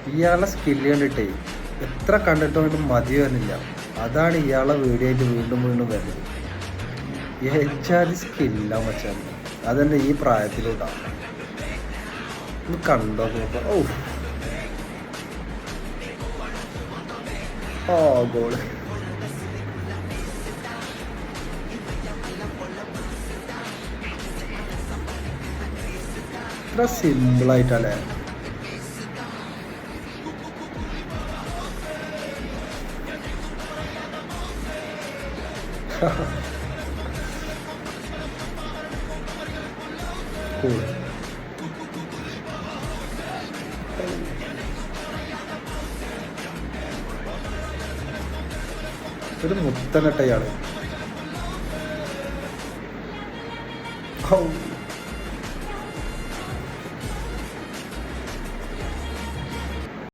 ഇയാളെ സ്കില്ല് കണ്ടിട്ടേ എത്ര കണ്ടിട്ടും കൊണ്ട് മതി വരുന്നില്ല. അതാണ് ഇയാളെ വീഡിയോ ആയിട്ട് വീണ്ടും വീണ്ടും വരുന്നത്. ഏച്ചാതി സ്കില്ല മച്ചാൻ, അതന്നെ ഈ പ്രായത്തിലുണ്ടാവും. ഒന്ന് കണ്ടോ നോക്കാം. ഓ ഗോള്. ഇത്ര സിമ്പിളായിട്ടല്ലേ. Cool. ഒരു മുത്തനട്ടയാണ്.